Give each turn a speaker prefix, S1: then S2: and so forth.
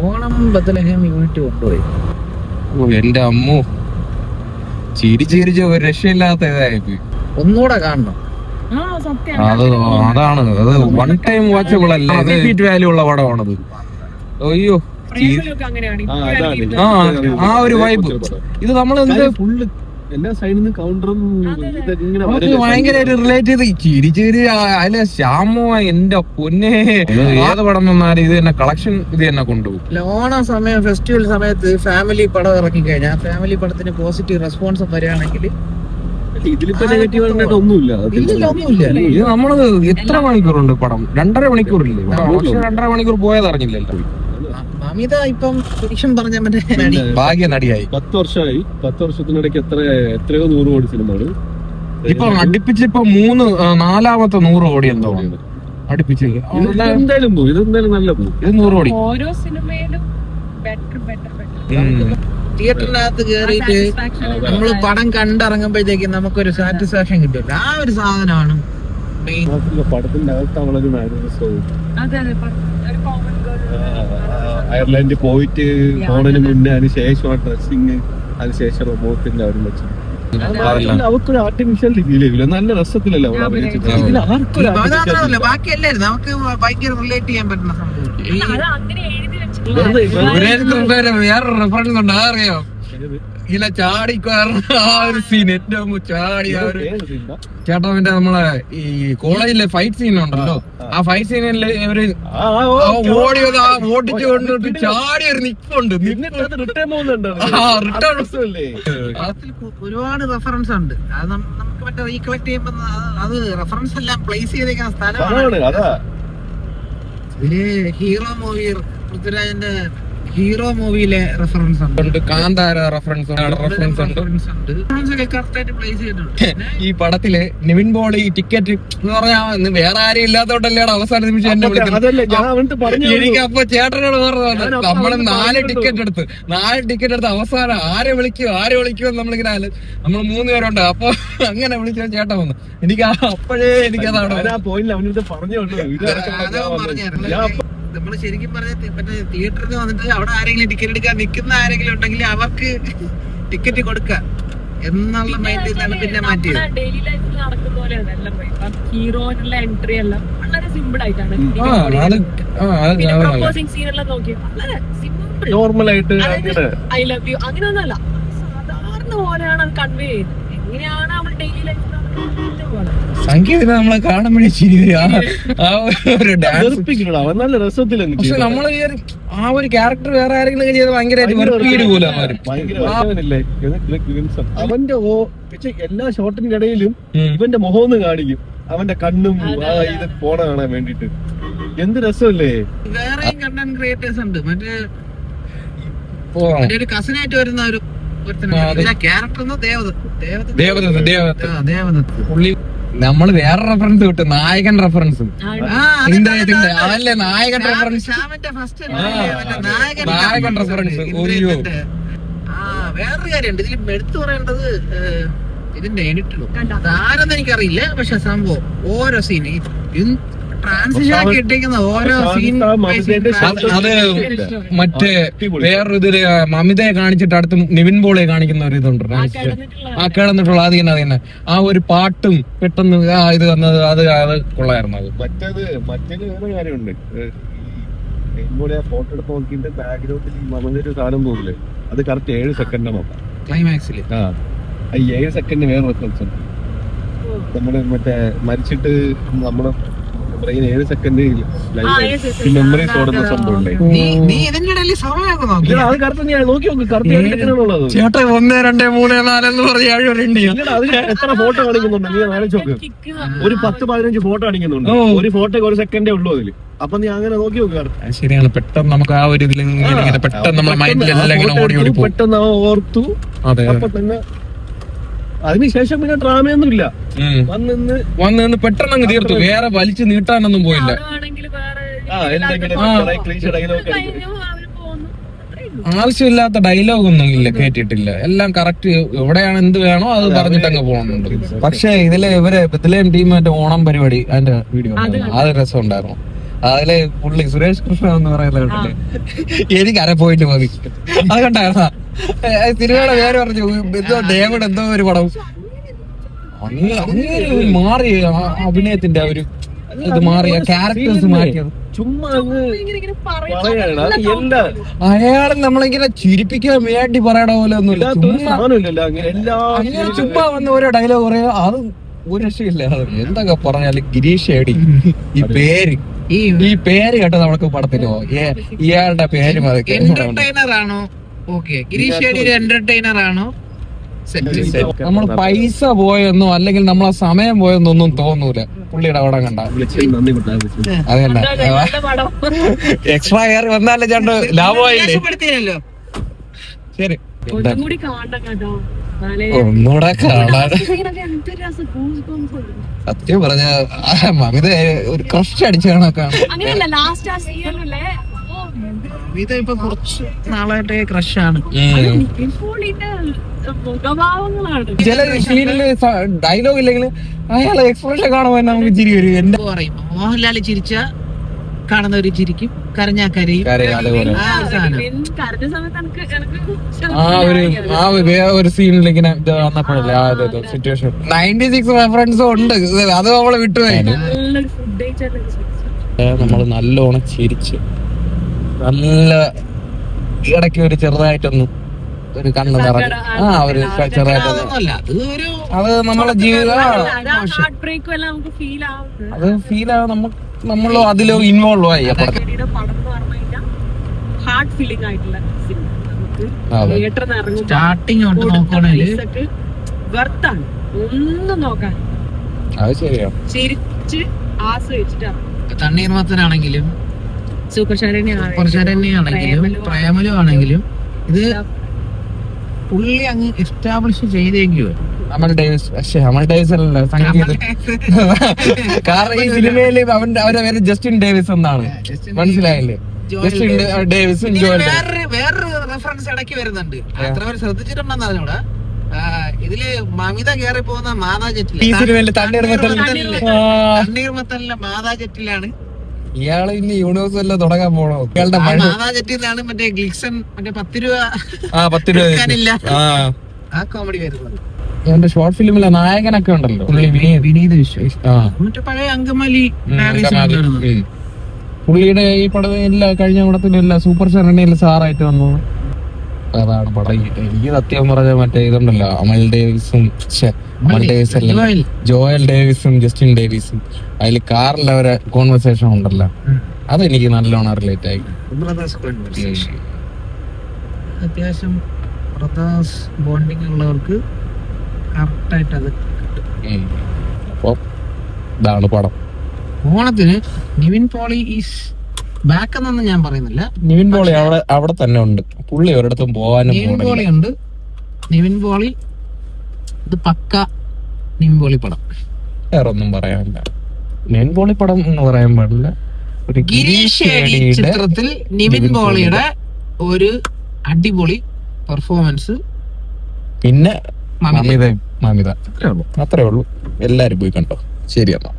S1: Onam ബദലഹം unit കൊണ്ടുപോയി.
S2: എന്റെ അമ്മു ചിരിച്ചിരിച്ച് ഒരു രക്ഷയില്ലാത്ത ഇതായി.
S1: ഒന്നുകൂടെ കാണണം.
S2: അതാണ് അത് വൺ ടൈം വാച്ചബിൾ അല്ല, റിപ്പീറ്റ് വാല്യൂ ഉള്ള പടമാണത്. അയ്യോ ആ ഒരു വൈബ് ഇത് നമ്മൾ
S3: ഫുള്ള് എല്ലാ സൈഡിൽ നിന്ന് കൗണ്ടറും
S2: ഭയങ്കരമായിട്ട് റിലേറ്റ് ചെയ്ത് ചിരിച്ചിരി. അതിലെ ശ്യാമോ എന്റെ പൊന്നെ, ഏത് പടം വന്നാലും ഇത് തന്നെ കളക്ഷൻ ഇത് തന്നെ കൊണ്ടുപോകും.
S1: ഓണം സമയം ഫെസ്റ്റിവൽ സമയത്ത് ഫാമിലി പടം ഇറക്കി കഴിഞ്ഞാൽ ഫാമിലി പടത്തിന് പോസിറ്റീവ് റെസ്പോൺസ് വരികയാണെങ്കിൽ
S3: ഇതിലിപ്പോ നെഗറ്റീവ് ഒന്നുമില്ല.
S2: ഇത് നമ്മള് എത്ര മണിക്കൂറുണ്ട് പടം? 2.5 മണിക്കൂറില്ലേ? 2.5 മണിക്കൂർ പോയത് അറിഞ്ഞില്ലല്ലോ.
S1: മമിത ഇപ്പം ശരിക്കും പറഞ്ഞ
S2: ഭാഗ്യ നടിയായി.
S3: 10 വർഷമായി. 10 വർഷത്തിനിടയ്ക്ക് എത്രയോ 100 കോടി സിനിമകൾ
S2: ഇപ്പൊ അടുപ്പിച്ച് ഇപ്പൊ 4ാമത്തെ 100 കോടി എന്തോ അടുപ്പിച്ച്.
S3: എന്തായാലും പോകും, ഇതെന്തായാലും നല്ല പോകും.
S2: ഇത് 100 കോടി
S4: ഓരോ സിനിമയിലും
S1: തിയേറ്ററിനകത്ത് കേറിയിട്ട് നമ്മള് പടം കണ്ടിറങ്ങുമ്പോഴത്തേക്കും നമുക്കൊരു സാറ്റിസ്ഫാക്ഷൻ കിട്ടും. ആ ഒരു സാധനമാണ് മെയിൻ.
S3: പടത്തിന്റെ അകത്ത് അവളൊരു മാനറിസവും അയർലൻഡിൽ പോയിട്ട് പോണതിന് മുന്നേ അതിന് ശേഷം ആ ഡ്രസ്സിങ്, അതിനുശേഷം റൊബോട്ടിന്റെ അവർ വെച്ചു അവർക്കൊരു ആർട്ടിഫിഷ്യൽ ഫീൽ നല്ല രസത്തിലല്ല അവൾ അഭിനയിച്ചത്.
S1: ബാക്കി എല്ലാരും നമുക്ക് ഭയങ്കര റിലേറ്റ് ചെയ്യാൻ പറ്റുന്ന
S2: വേറൊരു റെഫറൻസ് ഉണ്ട്, അതറിയോ? ഇല്ല ചാടിക്കാറുള്ള ആ ഒരു സീൻ, ഏറ്റവും ചാടി ആ ഒരു ചേട്ടാ മറ്റേ നമ്മളെ ഈ കോളേജിലെ ഫൈറ്റ് സീൻ ഉണ്ടല്ലോ, ആ ഫൈറ്റ് സീനിൽ ഇവര് ഓടിയത് ഓടിച്ചു കൊണ്ടിട്ട് ചാടി ഒരു നിപ്പുണ്ട്.
S1: ഒരുപാട് റെഫറൻസ് ഉണ്ട്. അത് നമുക്ക് മറ്റേ റീകളക്ട് ചെയ്യുമ്പോ അത് റെഫറൻസ് എല്ലാം പ്ലേസ് ചെയ്തേക്കുന്ന സ്ഥലമാണ്. ഇതില് ഹീറോ മൂവി പൃഥ്വിരാജിന്റെ ഹീറോ മൂവിയിലെ റെഫറൻസ് ഉണ്ട്,
S2: കാന്താര റെഫറൻസ് ഉണ്ട്. ഈ പടത്തില് നിവിൻ പോളി ടിക്കറ്റ് എന്ന് പറഞ്ഞാൽ വേറെ ആരും ഇല്ലാത്തോണ്ടല്ലേടെ അവസാന നിമിഷം എന്നെ വിളിക്കുന്നത്. എനിക്ക് അപ്പൊ ചേട്ടനോട് പറഞ്ഞതാണ്, നമ്മള് 4 ടിക്കറ്റ് എടുത്ത് അവസാനം ആരെ വിളിക്കുമെന്ന് നമ്മളിങ്ങനെ നമ്മൾ 3 പേരുണ്ട്. അപ്പൊ അങ്ങനെ വിളിച്ച ചേട്ടൻ വന്നു. എനിക്ക് അപ്പോഴേ എനിക്കതാണ്
S1: നമ്മള് ശരിക്കും പറഞ്ഞ മറ്റേ തിയേറ്ററിൽ വന്നിട്ട് അവിടെ ആരെങ്കിലും ടിക്കറ്റ് എടുക്കാൻ നിൽക്കുന്ന ആരെങ്കിലും ഉണ്ടെങ്കിൽ അവർക്ക് ടിക്കറ്റ് കൊടുക്കുക എന്നുള്ള മൈൻഡിൽ നിന്നാണ് പിന്നെ മാറ്റിയത്.
S4: ഡെയിലി ലൈഫിൽ നടക്കുന്ന പോലെയാണ് ഹീറോയിലുള്ള എൻട്രി എല്ലാം വളരെ സിമ്പിൾ ആയിട്ടാണ്. പ്രപ്പോസിംഗ് സീനെല്ലാം നോക്കി വളരെ സിമ്പിൾ
S3: നോർമലായിട്ട്
S4: ഐ ലവ് യു അങ്ങനെയൊന്നുമല്ല, സാധാരണ പോലെയാണ് അത് കൺവേ ചെയ്തത്. എങ്ങനെയാണ് നമ്മൾ ഡെയിലി ലൈഫിൽ
S2: സംഗീതം നമ്മളെ കാണുമ്പോഴേ ചിരി.
S3: നല്ല രസത്തിൽ
S2: പക്ഷെ നമ്മള് ആ ഒരു ക്യാരക്ടർ വേറെ ആരെങ്കിലും ചെയ്ത് ഭയങ്കരമായിട്ട് പോലെ
S3: അവന്റെ എല്ലാ ഷോട്ടിന്റെ ഇടയിലും ഇവന്റെ മുഖമൊന്ന് കാണിക്കും, അവന്റെ കണ്ണും ഇത് പോണ കാണാൻ വേണ്ടിട്ട്. എന്ത് രസമല്ലേ.
S1: വേറെയും കണ്ടന്റ് ക്രിയേറ്റേഴ്സ് ഉണ്ട്. മറ്റേ ഒരു കസിനായിട്ട് വരുന്ന ഒരു
S2: പുള്ളി നമ്മള് വേറെ റെഫറൻസ് കിട്ടും, നായകൻ റെഫറൻസും. അതല്ലേ നായകൻ റെഫറൻസ്, നായകൻ റെഫറൻസ്.
S1: വേറൊരു കാര്യമുണ്ട് ഇതിൽ എടുത്തു പറയേണ്ടത്, ഇതിന്റെ എഡിറ്ററും ആരെന്ന് എനിക്കറിയില്ല. പക്ഷെ സംഭവം ഓരോ സീൻ ട്രാൻസിഷൻ ആക്കി ഇട്ടേക്കുന്ന ഓരോ സീൻ
S2: അത് മറ്റേ വേറൊരു ഇതില് മമിതയെ കാണിച്ചിട്ട് അടുത്ത് നിവിൻ പോളിയെ കാണിക്കുന്ന ഒരു ഇതുണ്ട്, ആ കിടന്നിട്ടുള്ള അത് തന്നെ ആ ഒരു പാട്ടും പെട്ടെന്ന് ഇത് വന്നത് അത് കൊള്ളായിരുന്നു. അത്
S3: മറ്റേത് വേറെ കാര്യമുണ്ട്. ഫോട്ടോ എടുത്ത് നോക്കിയിട്ട് ബാക്ക്ഗ്രൗണ്ടിൽ മമതൊരു സാധനം പോകില്ലേ, അത് കറക്റ്റ് 7 സെക്കൻഡാണ് നോക്കാം ക്ലൈമാക്സിൽ. 7 സെക്കൻഡ് വേറെ റെഫറൻസ് ഉണ്ട്. നമ്മുടെ മറ്റേ മരിച്ചിട്ട് നമ്മുടെ ബ്രെയിൻ 7 സെക്കൻഡ് മെമ്മറി ഓടുന്ന സംഭവം. അത് കറക്റ്റ് ഞാൻ നോക്കി നോക്ക്, കറക്റ്റ് 7 സെക്കൻഡാണുള്ളത്.
S2: ചേട്ടാ 1 2 3 4 എന്ന് പറഞ്ഞ
S3: അതിന് എത്ര ഫോട്ടോ കാണിക്കുന്നുണ്ട് നീ ആലോചിച്ച് നോക്ക്. ഒരു 10-15 ഫോട്ടോ കാണിക്കുന്നുണ്ട്. ഒരു ഫോട്ടോക്ക് 1 സെക്കൻഡേ ഉള്ളൂ അതില്. അപ്പൊ നീ അങ്ങനെ നോക്കി നോക്ക്.
S2: ശരിയാണ്, പെട്ടെന്ന് നമുക്ക് ആ ഒരു ഇതിൽ പെട്ടെന്ന് നമ്മുടെ മൈൻഡിൽ
S3: പെട്ടെന്ന് ഓർത്തു. അപ്പൊ തന്നെ അതിനുശേഷം പിന്നെ ഡ്രാമയൊന്നും ഇല്ല,
S2: വന്ന് പെട്ടെന്ന് അങ്ങ് തീർത്തു. വേറെ വലിച്ചു നീട്ടാനൊന്നും പോയില്ല. ആവശ്യമില്ലാത്ത ഡയലോഗ് ഒന്നും ഇല്ല, കേട്ടിട്ടില്ല. എല്ലാം കറക്റ്റ് എവിടെയാണ് എന്ത് വേണോ അത് പറഞ്ഞിട്ട് അങ്ങ് പോകുന്നുണ്ട്. പക്ഷെ ഇതിലെ ഇവരെ ബത്ലഹേം ടീം മറ്റേ ഓണം പരിപാടി അതിന്റെ വീഡിയോ അത് രസം ഉണ്ടായിരുന്നു. അതില് പുള്ളി സുരേഷ് കൃഷ്ണ എന്ന് പറയുന്ന കേട്ടില്ലേ, എനിക്ക് അര പോയിന്റ് മതി. അത് കണ്ടായിരുന്ന സിനിമയുടെ പേര് പറഞ്ഞു, എന്തോ ഡേവിഡ് എന്തോ ഒരു പടം. അങ്ങനെ മാറി അഭിനയത്തിന്റെ ആ ഒരു ഇത് മാറിയ ക്യാരക്ടേഴ്സ് മാറ്റിയത്.
S3: ചുമ്മാ
S2: അയാളെ നമ്മളിങ്ങനെ ചിരിപ്പിക്കാൻ വേണ്ടി പറയണ പോലെ ഒന്നുമില്ല. ചുമ്മാ വന്ന് ഓരോ ഡയലോഗ് പറയാ, അത് ഒരു രക്ഷയില്ല. എന്തൊക്കെ പറഞ്ഞാലും ഗിരീഷ് ഏടി ഈ പേര് കേട്ടോ നമ്മൾക്ക് പടത്തിലോ ഇയാളുടെ പേര്
S1: എന്റർടൈനർ ആണോ? ഓക്കെ, ഗിരീഷ് ഏടി ഒരു എന്റർടൈനർ ആണോ?
S2: നമ്മൾ പൈസ പോയെന്നോ അല്ലെങ്കിൽ നമ്മളെ സമയം പോയെന്നോ ഒന്നും തോന്നൂല പുള്ളിയുടെ അവിടെ കണ്ട. അതല്ല എക്സ്ട്രാ കയറി വന്നാലേ ചേട്ടൻ ലാഭമായില്ലേ. ശരി, ഒന്നുകൂടെ കാണാൻ. സത്യം പറഞ്ഞ മമിത ഒരു ക്രഷ് അടിച്ചു കാണാൻ.
S1: ഇപ്പൊ കുറച്ച് നാളായിട്ട് ക്രഷാണ്.
S2: ചില സീനില് ഡയലോഗ് ഇല്ലെങ്കിൽ അയാളെ എക്സ്പ്രഷൻ കാണുമ്പോൾ നമുക്ക് ചിരി വരും. എന്റെ
S1: പറയും, മോഹൻലാൽ ചിരിച്ച കാണുന്നവര് ചിരിക്കും, കരഞ്ഞാ കരയും.
S2: ഒരു സീനിൽ ഇങ്ങനെ വന്നപ്പോഴല്ലേ ആ സിറ്റുവേഷൻ 96 റെഫറൻസും ഉണ്ട്. അത് നമ്മള് വിട്ടുപോയി. നമ്മള് നല്ലോണം ചിരിച്ച് നല്ല ഇടയ്ക്ക് ഒരു ചെറുതായിട്ടൊന്നും ഒരു കണ്ണ് നിറഞ്ഞു ഒരു ചെറുതായിട്ടൊന്നും അത് നമ്മളെ ജീവിതം അത് ഫീൽ ആവും. നമ്മളോ അതിലോ ഇൻവോൾവ് ആയി.
S1: സ്റ്റാർട്ടിങ് നോക്കുകയാണെങ്കിൽ
S4: ഒന്നും നോക്കാൻ
S2: അത് ശരിയാണ്.
S4: ചിരിച്ച് ആസ്വദിച്ചിട്ടാണ്.
S1: തണ്ണീർമത്തനാണെങ്കിലും
S4: സൂപ്പർ
S1: ശരണ്യാണെങ്കിലും പ്രേമലു ആണെങ്കിലും ഇത് പുള്ളി അങ്ങ് എസ്റ്റാബ്ലിഷ് ചെയ്തെങ്കിലും
S2: അമൽ ഡേവിസ് അല്ല സംഗീതം. കാരണം ഈ സിനിമയില് അവരുടെ പേര് ജസ്റ്റിൻ ഡേവിസ് എന്നാണ്, മനസ്സിലായില്ലേ? ജസ്റ്റിൻ ഡേവിസും
S1: വേറൊരു റെഫറൻസ് ഇടയ്ക്ക് വരുന്നുണ്ട്. അത്ര പേര് ശ്രദ്ധിച്ചിട്ടുണ്ടെന്ന് അറിഞ്ഞൂടാ. ഇതില് മമിത കേറി പോകുന്ന മാതാ ജെറ്റിൽ,
S2: ഈ സിനിമയില്
S1: തണ്ണീർമത്തലിലെ മാതാ ജെറ്റിലാണ്.
S2: ഇയാള് ഇനി യൂണിവേഴ്സ് എല്ലാം തുടങ്ങാൻ പോണോ? ഇയാളുടെ
S1: മാതാ ജെറ്റിലാണ് മറ്റേ ഗ്ലിക്സൺ മറ്റേ 10 രൂപ ആ കോമഡി വരുന്നത്.
S2: എന്റെ ഷോർട്ട് ഫിലിമിലെ നായകനൊക്കെ ഉണ്ടല്ലോ,
S1: വിനീത് വിശ്വസ്, മറ്റേ പഴയ അങ്കമാലി.
S2: പുള്ളിയുടെ ഈ പടം എല്ലാ കഴിഞ്ഞ പടത്തിലും എല്ലാ സൂപ്പർ ശരണ്യയിലും സാറായിട്ട് വന്നു. അതാണ് പടം. എനിക്ക് സത്യം പറഞ്ഞ മറ്റേ ഇതുണ്ടല്ലോ, ജോയൽ ഡേവിസും ജസ്റ്റിൻ ഡേവിസും അതിൽ കാറിൽ അവരെ കോൺവെർസേഷൻ ഉണ്ടല്ലോ, അതെനിക്ക് നല്ലോണം റിലേറ്റ് ആയി.
S1: അത്യാവശ്യം ബ്രദേഴ്സ് ബോണ്ടിങ് ഉള്ളവർക്ക് കറക്റ്റായിട്ട് അത് കിട്ടും.
S2: അപ്പൊ ഇതാണ് പടം.
S1: ഓണത്തിന് നിവിൻ പോളി ഈസ് ബാക്ക് എന്നൊന്നും ഞാൻ പറയുന്നില്ല.
S2: നിവിൻ പോളി അവിടെ തന്നെ ഉണ്ട്. പുള്ളി ഒരിടത്തും പോവാനും.
S1: നിവിൻ പോളി ഉണ്ട്. നിവിൻ പോളി ഇത് പക്ക നിവിൻ പോളി പടം.
S2: വേറെ ഒന്നും പറയാനില്ല. നിവിൻ പോളി പടം എന്ന് പറയാൻ പാടില്ല. ഒരു
S1: ഗിരീഷ് ഏടി ചിത്രത്തിൽ നിവിൻ പോളിയുടെ ഒരു അടിപൊളി പെർഫോമൻസ്,
S2: പിന്നെ മമിത അത്രേ ഉള്ളൂ. എല്ലാരും പോയി കണ്ടോ. ശരി എന്നാ.